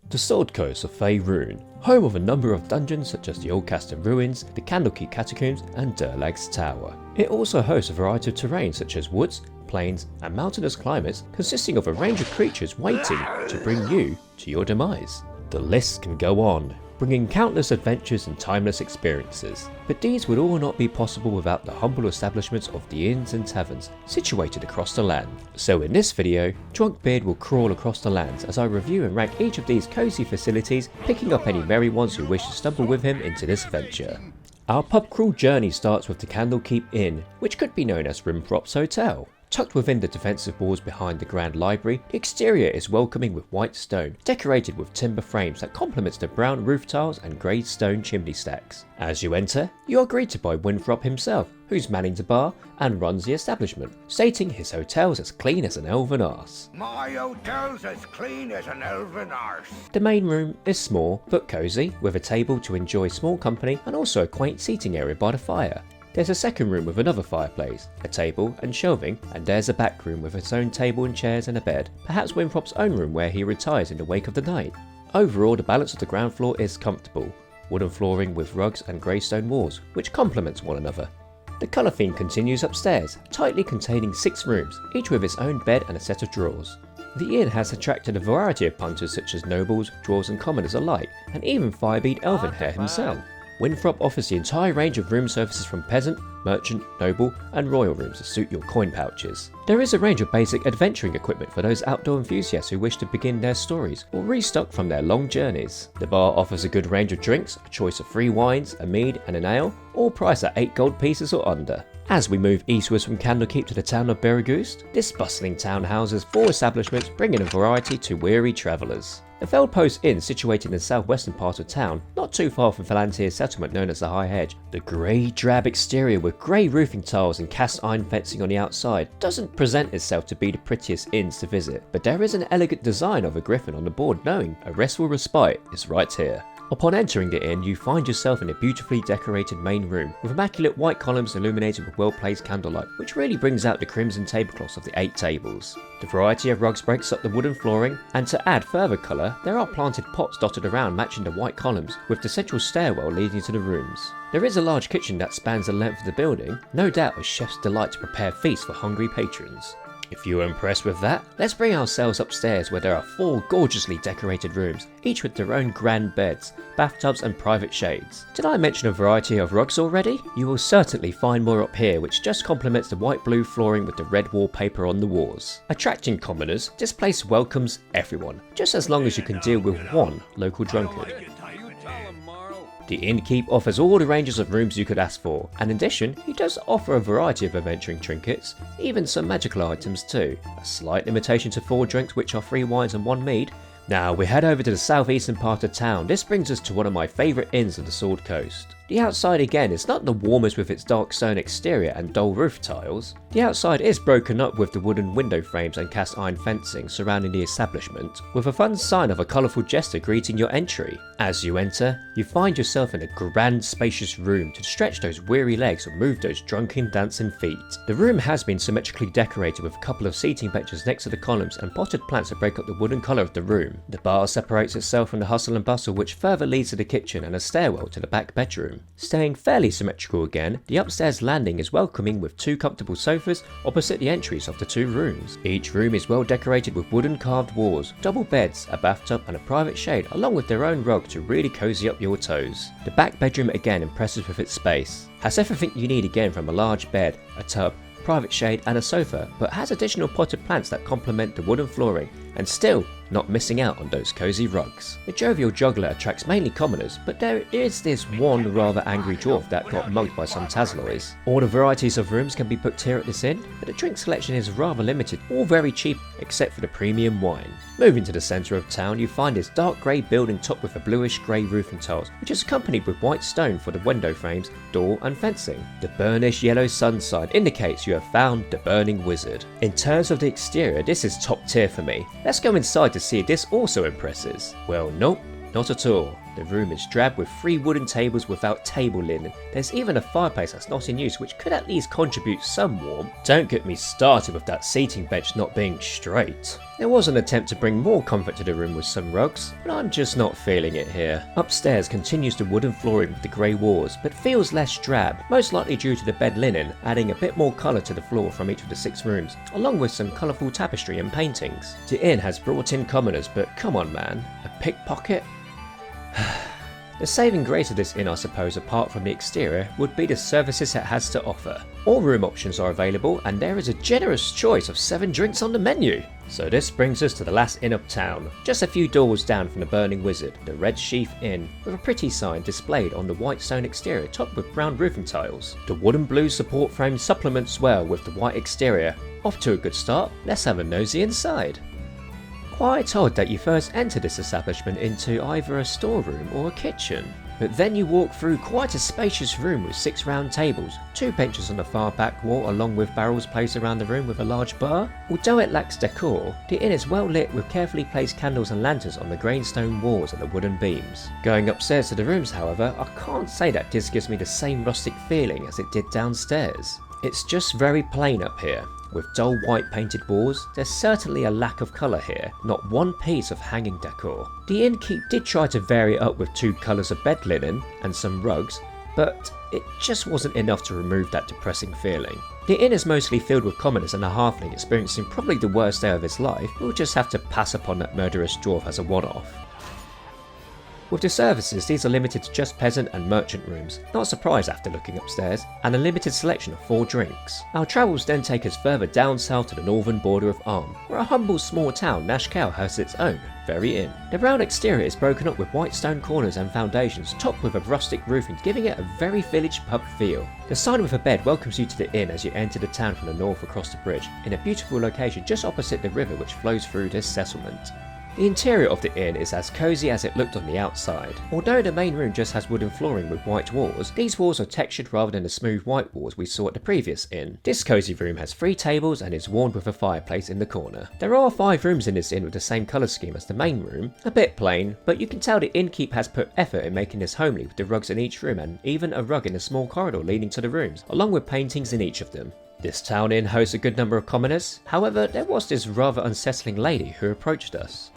The Sword Coast of Faerun, home of a number of dungeons such as the Oldcastle Ruins, the Candlekeep Catacombs and Durlag's Tower. It also hosts a variety of terrain such as woods, plains and mountainous climates consisting of a range of creatures waiting to bring you to your demise. The list can go on, bringing countless adventures and timeless experiences, but these would all not be possible without the humble establishments of the inns and taverns situated across the land. So in this video, Drunkbeard will crawl across the lands as I review and rank each of these cosy facilities, picking up any merry ones who wish to stumble with him into this adventure. Our pub crawl journey starts with the Candlekeep Inn, which could be known as Rimfrop's Hotel. Tucked within the defensive walls behind the Grand Library, the exterior is welcoming with white stone, decorated with timber frames that complements the brown roof tiles and grey stone chimney stacks. As you enter, you are greeted by Winthrop himself, who's manning the bar and runs the establishment, stating his hotel's as clean as an elven arse. My hotel's as clean as an elven arse. The main room is small but cosy, with a table to enjoy small company and also a quaint seating area by the fire. There's a second room with another fireplace, a table and shelving, and there's a back room with its own table and chairs and a bed, perhaps Winthrop's own room where he retires in the wake of the night. Overall, the balance of the ground floor is comfortable, wooden flooring with rugs and grey stone walls, which complements one another. The colour theme continues upstairs, tightly containing 6 rooms, each with its own bed and a set of drawers. The inn has attracted a variety of punters such as nobles, dwarves and commoners alike, and even Firebeard Elvenhair himself. Winthrop offers the entire range of room services from peasant, merchant, noble and royal rooms to suit your coin pouches. There is a range of basic adventuring equipment for those outdoor enthusiasts who wish to begin their stories or restock from their long journeys. The bar offers a good range of drinks, a choice of free wines, a mead and an ale, all priced at 8 gold pieces or under. As we move eastwards from Candlekeep to the town of Berrigoost, this bustling town houses 4 establishments bringing a variety to weary travellers. The Feldepost Inn, situated in the southwestern part of town, not too far from Falantier's settlement known as the High Hedge. The grey drab exterior with grey roofing tiles and cast iron fencing on the outside doesn't present itself to be the prettiest inns to visit, but there is an elegant design of a griffin on the board knowing a restful respite is right here. Upon entering the inn, you find yourself in a beautifully decorated main room with immaculate white columns illuminated with well-placed candlelight, which really brings out the crimson tablecloths of the 8 tables. The variety of rugs breaks up the wooden flooring, and to add further colour, there are planted pots dotted around matching the white columns, with the central stairwell leading to the rooms. There is a large kitchen that spans the length of the building, no doubt a chef's delight to prepare feasts for hungry patrons. If you are impressed with that, let's bring ourselves upstairs where there are 4 gorgeously decorated rooms, each with their own grand beds, bathtubs and private shades. Did I mention a variety of rugs already? You will certainly find more up here which just complements the white-blue flooring with the red wallpaper on the walls. Attracting commoners, this place welcomes everyone, just as long as you can deal with one local drunkard. The innkeep offers all the ranges of rooms you could ask for, and in addition, he does offer a variety of adventuring trinkets, even some magical items too. A slight limitation to 4 drinks which are 3 wines and 1 mead. Now we head over to the southeastern part of town. This brings us to one of my favourite inns of the Sword Coast. The outside again is not the warmest with its dark stone exterior and dull roof tiles. The outside is broken up with the wooden window frames and cast iron fencing surrounding the establishment, with a fun sign of a colourful jester greeting your entry. As you enter, you find yourself in a grand spacious room to stretch those weary legs or move those drunken dancing feet. The room has been symmetrically decorated with a couple of seating benches next to the columns and potted plants to break up the wooden colour of the room. The bar separates itself from the hustle and bustle which further leads to the kitchen and a stairwell to the back bedroom. Staying fairly symmetrical again, the upstairs landing is welcoming with 2 comfortable sofas opposite the entries of the 2 rooms. Each room is well decorated with wooden carved walls, double beds, a bathtub and a private shade along with their own rug to really cozy up your toes. The back bedroom again impresses with its space. Has everything you need again from a large bed, a tub, private shade and a sofa, but has additional potted plants that complement the wooden flooring and still not missing out on those cosy rugs. The Jovial Juggler attracts mainly commoners, but there is this one rather angry dwarf that got mugged by some Tasloys. All the varieties of rooms can be booked here at this inn, but the drink selection is rather limited, all very cheap except for the premium wine. Moving to the centre of town, you find this dark grey building topped with a bluish grey roofing tiles, which is accompanied with white stone for the window frames, door and fencing. The burnished yellow sun sign indicates you have found the Burning Wizard. In terms of the exterior, this is top tier for me. Let's go inside to see if this also impresses. Well, nope, not at all. The room is drab with 3 wooden tables without table linen. There's even a fireplace that's not in use, which could at least contribute some warmth. Don't get me started with that seating bench not being straight. There was an attempt to bring more comfort to the room with some rugs, but I'm just not feeling it here. Upstairs continues the wooden flooring with the grey walls, but feels less drab, most likely due to the bed linen, adding a bit more colour to the floor from each of the 6 rooms, along with some colourful tapestry and paintings. The inn has brought in commoners, but come on man, a pickpocket? The saving grace of this inn, I suppose, apart from the exterior, would be the services it has to offer. All room options are available, and there is a generous choice of 7 drinks on the menu. So this brings us to the last inn uptown, just a few doors down from the Burning Wizard, the Red Sheath Inn, with a pretty sign displayed on the white stone exterior topped with brown roofing tiles. The wooden blue support frame supplements well with the white exterior. Off to a good start, let's have a nosy inside. Quite odd that you first enter this establishment into either a storeroom or a kitchen, but then you walk through quite a spacious room with 6 round tables, 2 benches on the far back wall along with barrels placed around the room with a large bar. Although it lacks decor, the inn is well lit with carefully placed candles and lanterns on the grey stone walls and the wooden beams. Going upstairs to the rooms, however, I can't say that this gives me the same rustic feeling as it did downstairs. It's just very plain up here. With dull white painted walls, there's certainly a lack of colour here, not one piece of hanging decor. The innkeep did try to vary it up with 2 colours of bed linen and some rugs, but it just wasn't enough to remove that depressing feeling. The inn is mostly filled with commoners and a halfling experiencing probably the worst day of his life, who'll just have to pass upon that murderous dwarf as a one-off. With the services, these are limited to just peasant and merchant rooms, not a surprise after looking upstairs, and a limited selection of 4 drinks. Our travels then take us further down south to the northern border of Arm, where a humble small town, Nashkel, has its own very inn. The brown exterior is broken up with white stone corners and foundations, topped with a rustic roofing, giving it a very village pub feel. The sign with a bed welcomes you to the inn as you enter the town from the north across the bridge, in a beautiful location just opposite the river which flows through this settlement. The interior of the inn is as cosy as it looked on the outside. Although the main room just has wooden flooring with white walls, these walls are textured rather than the smooth white walls we saw at the previous inn. This cosy room has 3 tables and is warmed with a fireplace in the corner. There are 5 rooms in this inn with the same colour scheme as the main room, a bit plain, but you can tell the innkeep has put effort in making this homely with the rugs in each room and even a rug in a small corridor leading to the rooms, along with paintings in each of them. This town inn hosts a good number of commoners, however there was this rather unsettling lady who approached us.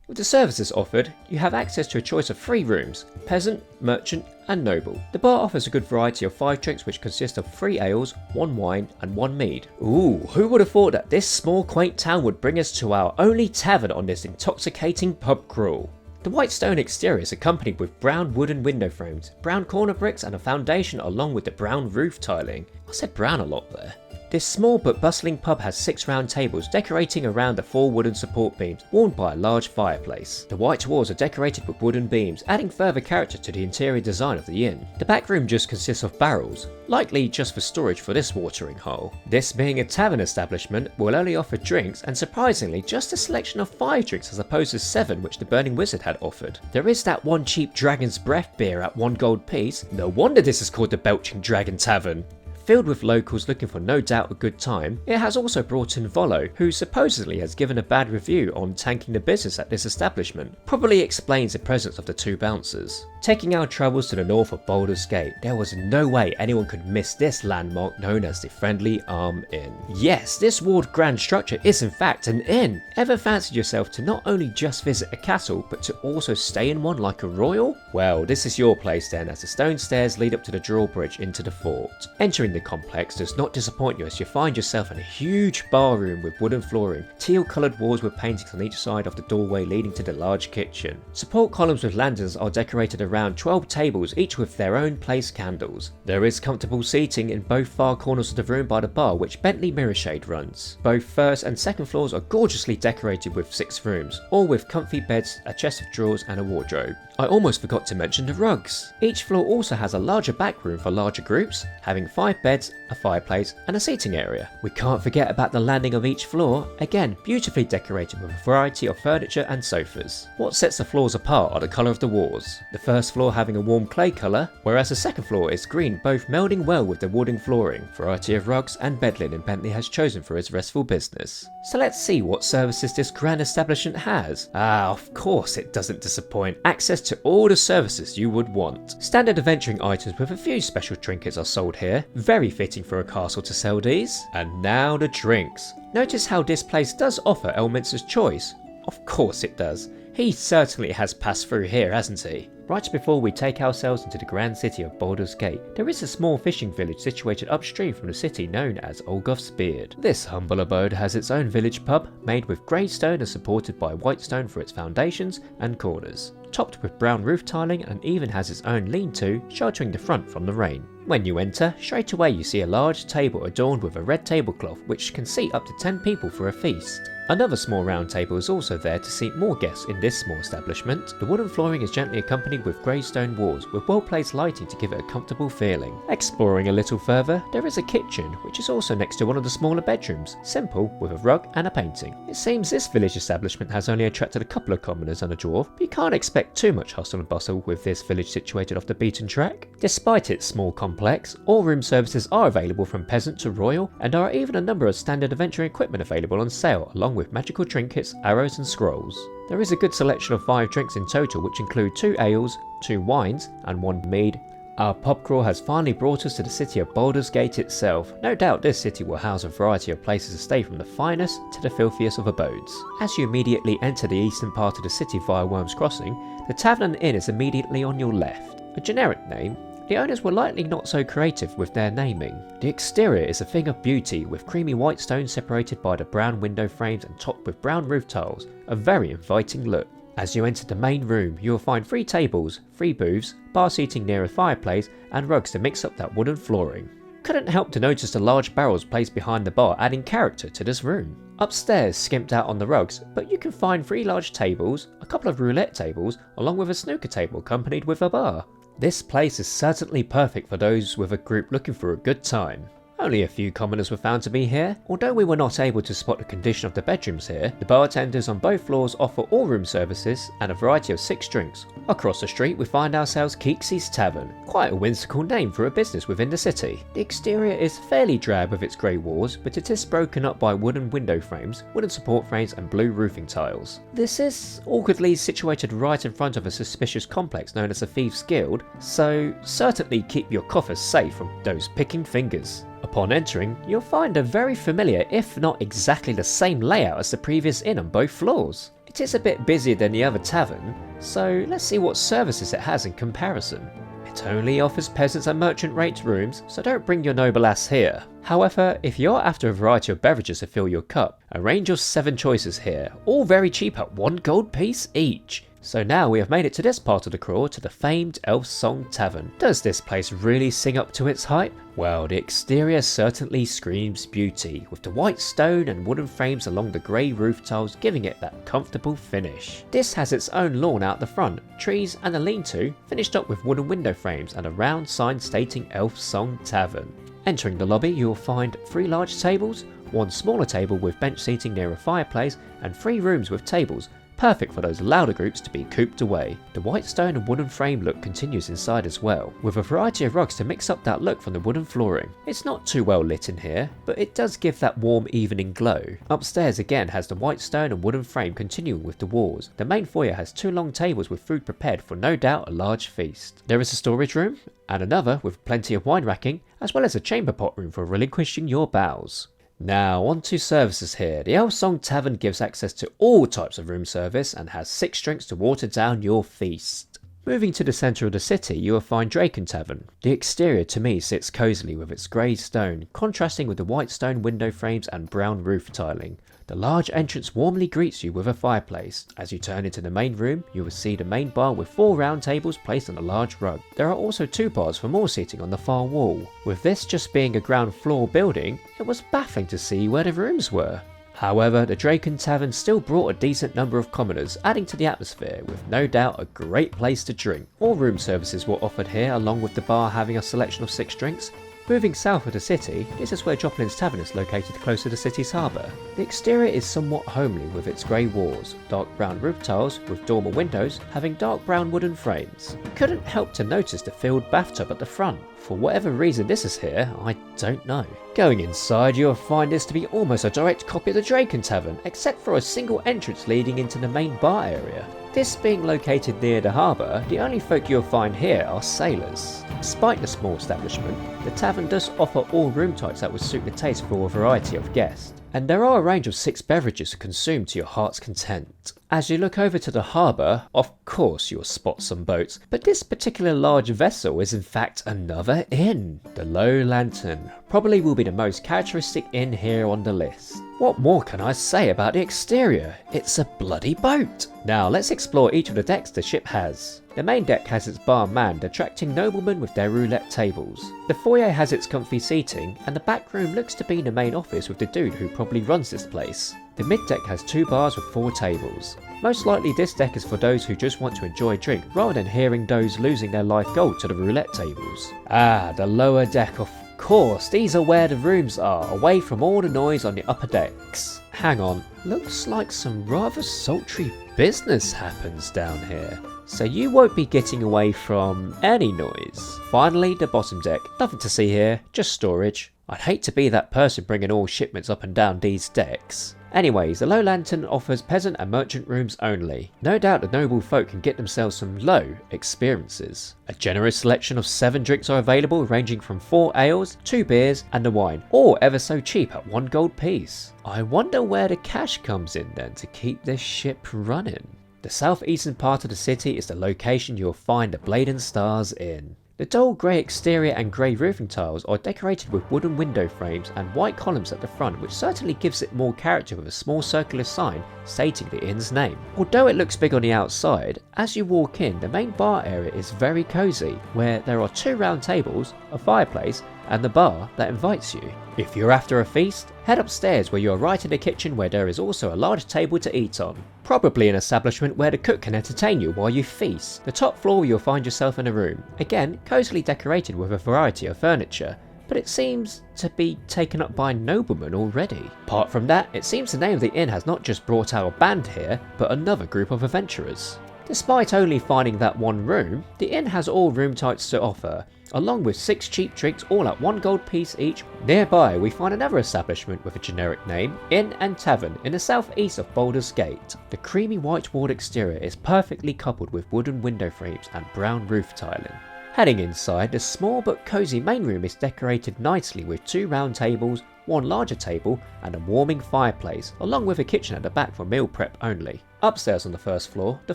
With the services offered, you have access to a choice of 3 rooms, peasant, merchant and noble. The bar offers a good variety of 5 drinks which consist of 3 ales, 1 wine and 1 mead. Ooh, who would have thought that this small quaint town would bring us to our only tavern on this intoxicating pub crawl. The white stone exterior is accompanied with brown wooden window frames, brown corner bricks and a foundation along with the brown roof tiling. I said brown a lot there. This small but bustling pub has 6 round tables decorating around the 4 wooden support beams, warmed by a large fireplace. The white walls are decorated with wooden beams, adding further character to the interior design of the inn. The back room just consists of barrels, likely just for storage for this watering hole. This being a tavern establishment will only offer drinks and surprisingly just a selection of 5 drinks as opposed to 7 which the Burning Wizard had offered. There is that one cheap Dragon's Breath beer at 1 gold piece. No wonder this is called the Belching Dragon Tavern. Filled with locals looking for no doubt a good time, it has also brought in Volo, who supposedly has given a bad review on tanking the business at this establishment. Probably explains the presence of the 2 bouncers. Taking our travels to the north of Baldur's Gate, there was no way anyone could miss this landmark known as the Friendly Arm Inn. Yes, this walled grand structure is in fact an inn. Ever fancied yourself to not only just visit a castle, but to also stay in one like a royal? Well, this is your place then, as the stone stairs lead up to the drawbridge into the fort. Entering the complex does not disappoint you as you find yourself in a huge bar room with wooden flooring, teal coloured walls with paintings on each side of the doorway leading to the large kitchen. Support columns with lanterns are decorated around 12 tables, each with their own place candles. There is comfortable seating in both far corners of the room by the bar which Bentley Mirrorshade runs. Both first and second floors are gorgeously decorated with 6 rooms, all with comfy beds, a chest of drawers and a wardrobe. I almost forgot to mention the rugs. Each floor also has a larger back room for larger groups, having 5 have beds, a fireplace and a seating area. We can't forget about the landing of each floor, again beautifully decorated with a variety of furniture and sofas. What sets the floors apart are the colour of the walls, the first floor having a warm clay colour, whereas the second floor is green, both melding well with the wooden flooring. Variety of rugs and bed linen Bentley has chosen for its restful business. So let's see what services this grand establishment has. Of course it doesn't disappoint. Access to all the services you would want. Standard adventuring items with a few special trinkets are sold here, very fitting for a castle to sell these. And now the drinks. Notice how this place does offer elements of choice. Of course it does. He certainly has passed through here, hasn't he? Right before we take ourselves into the grand city of Baldur's Gate, there is a small fishing village situated upstream from the city known as Olgoth's Beard. This humble abode has its own village pub, made with grey stone and supported by white stone for its foundations and corners, topped with brown roof tiling, and even has its own lean-to, sheltering the front from the rain. When you enter, straight away you see a large table adorned with a red tablecloth which can seat up to 10 people for a feast. Another small round table is also there to seat more guests in this small establishment. The wooden flooring is gently accompanied with grey stone walls with well placed lighting to give it a comfortable feeling. Exploring a little further, there is a kitchen which is also next to one of the smaller bedrooms, simple with a rug and a painting. It seems this village establishment has only attracted a couple of commoners and a dwarf, but you can't expect too much hustle and bustle with this village situated off the beaten track. Despite its small complex, all room services are available from peasant to royal, and there are even a number of standard adventure equipment available on sale along with magical trinkets, arrows and scrolls. There is a good selection of 5 drinks in total, which include 2 ales, 2 wines and 1 mead. Our pub crawl has finally brought us to the city of Baldur's Gate itself. No doubt this city will house a variety of places to stay, from the finest to the filthiest of abodes. As you immediately enter the eastern part of the city via Worm's Crossing, the Tavernan Inn is immediately on your left. A generic name, the owners were likely not so creative with their naming. The exterior is a thing of beauty, with creamy white stone separated by the brown window frames and topped with brown roof tiles, a very inviting look. As you enter the main room, you will find 3 tables, 3 booths, bar seating near a fireplace and rugs to mix up that wooden flooring. Couldn't help to notice the large barrels placed behind the bar, adding character to this room. Upstairs, skimped out on the rugs, but you can find 3 large tables, a couple of roulette tables, along with a snooker table accompanied with a bar. This place is certainly perfect for those with a group looking for a good time. Only a few commoners were found to be here. Although we were not able to spot the condition of the bedrooms here, the bartenders on both floors offer all room services and a variety of 6 drinks. Across the street we find ourselves Keexie's Tavern, quite a whimsical name for a business within the city. The exterior is fairly drab with its grey walls, but it is broken up by wooden window frames, wooden support frames and blue roofing tiles. This is awkwardly situated right in front of a suspicious complex known as the Thieves' Guild, so certainly keep your coffers safe from those picking fingers. Upon entering, you'll find a very familiar, if not exactly the same layout as the previous inn on both floors. It is a bit busier than the other tavern, so let's see what services it has in comparison. It only offers peasants and merchant rate rooms, so don't bring your noble ass here. However, if you're after a variety of beverages to fill your cup, a range of 7 choices here, all very cheap at 1 gold piece each. So now we have made it to this part of the crawl, to the famed elf Song Tavern. Does this place really sing up to its hype? Well, the exterior certainly screams beauty, with the white stone and wooden frames along the grey roof tiles giving it that comfortable finish. This has its own lawn out the front, trees and a lean-to, finished up with wooden window frames and a round sign stating Elf Song Tavern. Entering the lobby you will find 3 large tables, 1 smaller table with bench seating near a fireplace and 3 rooms with tables, perfect for those louder groups to be cooped away. The white stone and wooden frame look continues inside as well, with a variety of rugs to mix up that look from the wooden flooring. It's not too well lit in here, but it does give that warm evening glow. Upstairs again has the white stone and wooden frame continuing with the walls. The main foyer has 2 long tables with food prepared for no doubt a large feast. There is a storage room, and another with plenty of wine racking, as well as a chamber pot room for relinquishing your bowels. Now on to services here. The Elf Song Tavern gives access to all types of room service and has 6 drinks to water down your feast. Moving to the centre of the city you will find Draken Tavern. The exterior to me sits cosily with its grey stone, contrasting with the white stone window frames and brown roof tiling. The large entrance warmly greets you with a fireplace. As you turn into the main room, you will see the main bar with 4 round tables placed on a large rug. There are also 2 bars for more seating on the far wall. With this just being a ground floor building, it was baffling to see where the rooms were. However, the Draken Tavern still brought a decent number of commoners, adding to the atmosphere, with no doubt a great place to drink. All room services were offered here, along with the bar having a selection of 6 drinks. Moving south of the city, this is where Jopalin's Tavern is located close to the city's harbour. The exterior is somewhat homely with its grey walls, dark brown roof tiles with dormer windows having dark brown wooden frames. Couldn't help to notice the filled bathtub at the front. For whatever reason this is here, I don't know. Going inside, you'll find this to be almost a direct copy of the Draken Tavern, except for a single entrance leading into the main bar area. This being located near the harbour, the only folk you'll find here are sailors. Despite the small establishment, the tavern does offer all room types that would suit the taste for a variety of guests. And there are a range of 6 beverages to consume to your heart's content. As you look over to the harbour, of course you'll spot some boats, but this particular large vessel is in fact another inn. The Low Lantern probably will be the most characteristic inn here on the list. What more can I say about the exterior? It's a bloody boat! Now let's explore each of the decks the ship has. The main deck has its bar manned, attracting noblemen with their roulette tables. The foyer has its comfy seating, and the back room looks to be the main office with the dude who probably runs this place. The mid deck has 2 bars with 4 tables. Most likely this deck is for those who just want to enjoy a drink rather than hearing those losing their life gold to the roulette tables. Ah, the lower deck, of course, these are where the rooms are, away from all the noise on the upper decks. Hang on, looks like some rather sultry business happens down here. So you won't be getting away from any noise. Finally, the bottom deck. Nothing to see here, just storage. I'd hate to be that person bringing all shipments up and down these decks. Anyways, the Low Lantern offers peasant and merchant rooms only. No doubt the noble folk can get themselves some low experiences. A generous selection of 7 drinks are available, ranging from 4 ales, 2 beers and a wine, all ever so cheap at 1 gold piece. I wonder where the cash comes in then to keep this ship running. The southeastern part of the city is the location you'll find the Blade and Stars Inn. The dull grey exterior and grey roofing tiles are decorated with wooden window frames and white columns at the front, which certainly gives it more character with a small circular sign stating the inn's name. Although it looks big on the outside, as you walk in, the main bar area is very cosy, where there are 2 round tables, a fireplace and the bar that invites you. If you're after a feast, head upstairs where you are right in the kitchen, where there is also a large table to eat on. Probably an establishment where the cook can entertain you while you feast. The top floor you'll find yourself in a room, again cosily decorated with a variety of furniture, but it seems to be taken up by noblemen already. Apart from that, it seems the name of the inn has not just brought our band here, but another group of adventurers. Despite only finding that 1 room, the inn has all room types to offer, along with 6 cheap drinks all at 1 gold piece each. Nearby we find another establishment with a generic name, Inn and Tavern, in the southeast of Baldur's Gate. The creamy white walled exterior is perfectly coupled with wooden window frames and brown roof tiling. Heading inside, the small but cosy main room is decorated nicely with 2 round tables, 1 larger table and a warming fireplace, along with a kitchen at the back for meal prep only. Upstairs on the first floor, the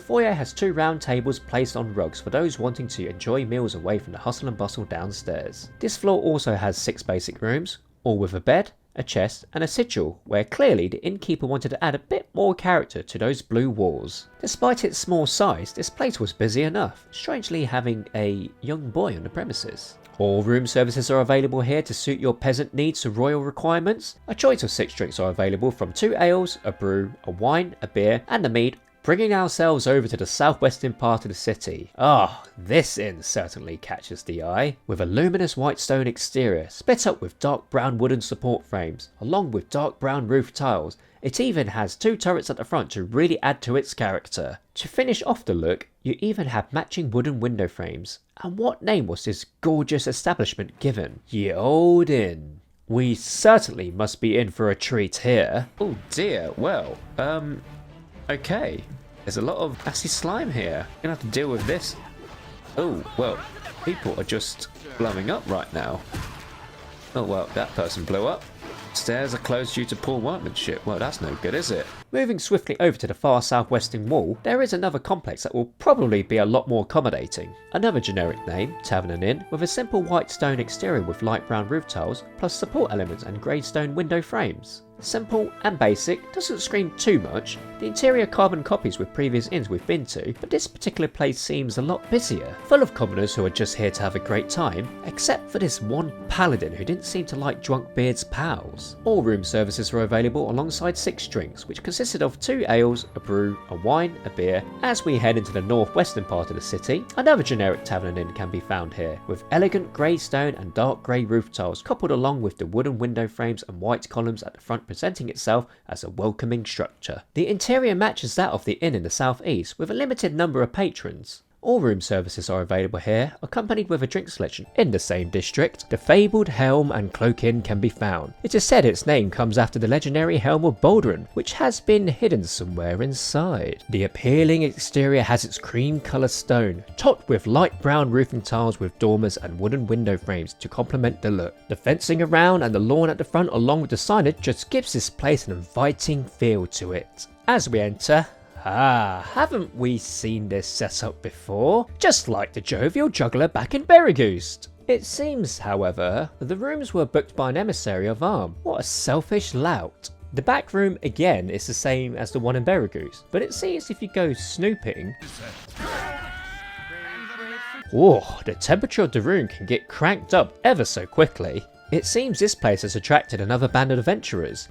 foyer has 2 round tables placed on rugs for those wanting to enjoy meals away from the hustle and bustle downstairs. This floor also has 6 basic rooms, all with a bed, a chest and a sigil, where clearly the innkeeper wanted to add a bit more character to those blue walls. Despite its small size, this place was busy enough, strangely having a young boy on the premises. All room services are available here to suit your peasant needs to royal requirements. A choice of 6 drinks are available, from 2 ales, a brew, a wine, a beer and a mead. Bringing ourselves over to the southwestern part of the city. This inn certainly catches the eye. With a luminous white stone exterior, split up with dark brown wooden support frames, along with dark brown roof tiles. It even has 2 turrets at the front to really add to its character. To finish off the look, you even have matching wooden window frames. And what name was this gorgeous establishment given? Ye Olden Inn. We certainly must be in for a treat here. Oh dear, well, okay. There's a lot of assy slime here. Gonna have to deal with this. Oh, well, people are just blowing up right now. Oh, well, that person blew up. Stairs are closed due to poor workmanship. Well, that's no good, is it? Moving swiftly over to the far southwestern wall, there is another complex that will probably be a lot more accommodating. Another generic name, Tavernan Inn, with a simple white stone exterior with light brown roof tiles, plus support elements and grey stone window frames. Simple and basic, doesn't scream too much. The interior carbon copies with previous inns we've been to, but this particular place seems a lot busier, full of commoners who are just here to have a great time, except for this one paladin who didn't seem to like drunk Beard's pals. All room services were available alongside 6 drinks, which consisted of 2 ales, a brew, a wine, a beer. As we head into the northwestern part of the city, another generic Tavernan Inn can be found here, with elegant grey stone and dark grey roof tiles coupled along with the wooden window frames and white columns at the front presenting itself as a welcoming structure. The interior matches that of the inn in the southeast, with a limited number of patrons. All room services are available here, accompanied with a drink selection. In the same district, the fabled Helm and Cloak Inn can be found. It is said its name comes after the legendary helm of Baldur, which has been hidden somewhere inside. The appealing exterior has its cream colour stone, topped with light brown roofing tiles with dormers and wooden window frames to complement the look. The fencing around and the lawn at the front along with the signage just gives this place an inviting feel to it. As we enter, haven't we seen this setup before? Just like the jovial juggler back in Berrigoost. It seems, however, that the rooms were booked by an emissary of Arm. What a selfish lout. The back room again is the same as the one in Berrigoost, but it seems if you go snooping... Whoa, the temperature of the room can get cranked up ever so quickly. It seems this place has attracted another band of adventurers.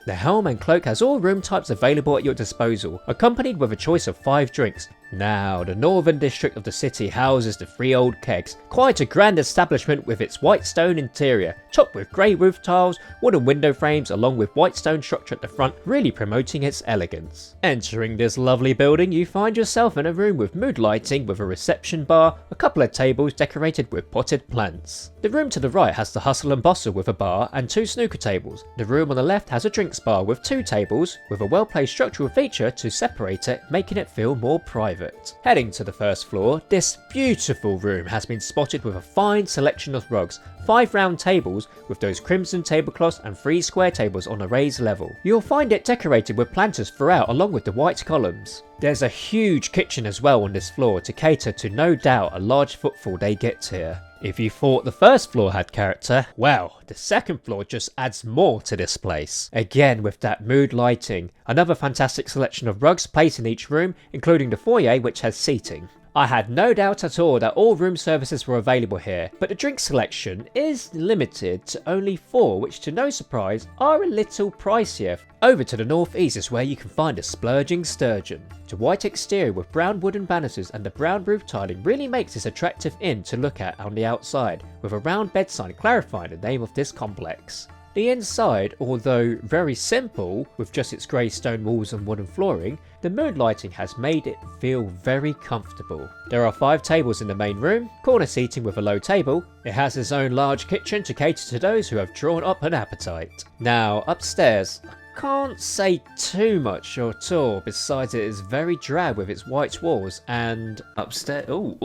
The Helm and Cloak has all room types available at your disposal, accompanied with a choice of 5 drinks. Now, the northern district of the city houses the 3 old Kegs, quite a grand establishment with its white stone interior, topped with grey roof tiles, wooden window frames along with white stone structure at the front, really promoting its elegance. Entering this lovely building, you find yourself in a room with mood lighting with a reception bar, a couple of tables decorated with potted plants. The room to the right has the hustle and bustle with a bar and 2 snooker tables. The room on the left has a drinks bar with 2 tables, with a well-placed structural feature to separate it, making it feel more private. Heading to the first floor, this beautiful room has been spotted with a fine selection of rugs, 5 round tables with those crimson tablecloths and 3 square tables on a raised level. You'll find it decorated with planters throughout along with the white columns. There's a huge kitchen as well on this floor to cater to no doubt a large footfall they get here. If you thought the first floor had character, well, the second floor just adds more to this place. Again with that mood lighting, another fantastic selection of rugs placed in each room, including the foyer which has seating. I had no doubt at all that all room services were available here, but the drink selection is limited to only 4, which to no surprise are a little pricier. Over to the northeast is where you can find a Splurging Sturgeon. The white exterior with brown wooden banisters and the brown roof tiling really makes this attractive inn to look at on the outside, with a round bed sign clarifying the name of this complex. The inside, although very simple, with just its grey stone walls and wooden flooring, the mood lighting has made it feel very comfortable. There are 5 tables in the main room, corner seating with a low table. It has its own large kitchen to cater to those who have drawn up an appetite. Now, upstairs, I can't say too much at all, besides it is very drab with its white walls and upstairs... I'm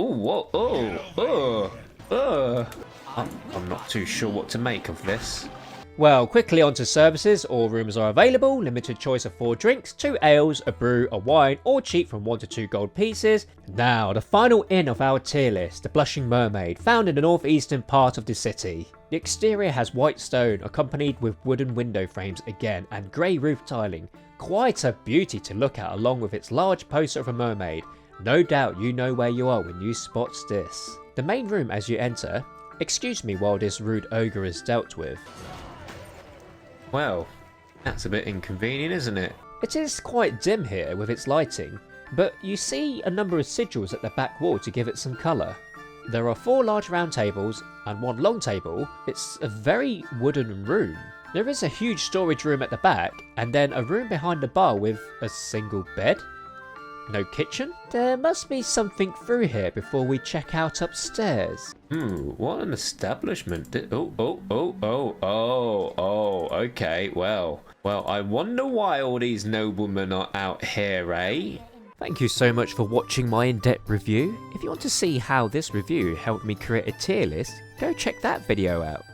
not too sure what to make of this. Well, quickly onto services. All rooms are available, limited choice of 4 drinks, 2 ales, a brew, a wine, all cheap from 1 to 2 gold pieces. Now, the final inn of our tier list, the Blushing Mermaid, found in the northeastern part of the city. The exterior has white stone, accompanied with wooden window frames again, and grey roof tiling. Quite a beauty to look at, along with its large poster of a mermaid. No doubt you know where you are when you spot this. The main room as you enter, excuse me while this rude ogre is dealt with. Well, that's a bit inconvenient, isn't it? It is quite dim here with its lighting, but you see a number of sigils at the back wall to give it some colour. There are 4 large round tables and 1 long table. It's a very wooden room. There is a huge storage room at the back, and then a room behind the bar with a single bed. No kitchen? There must be something through here before we check out upstairs. What an establishment. Okay, well, I wonder why all these noblemen are out here, eh? Thank you so much for watching my in-depth review. If you want to see how this review helped me create a tier list, go check that video out.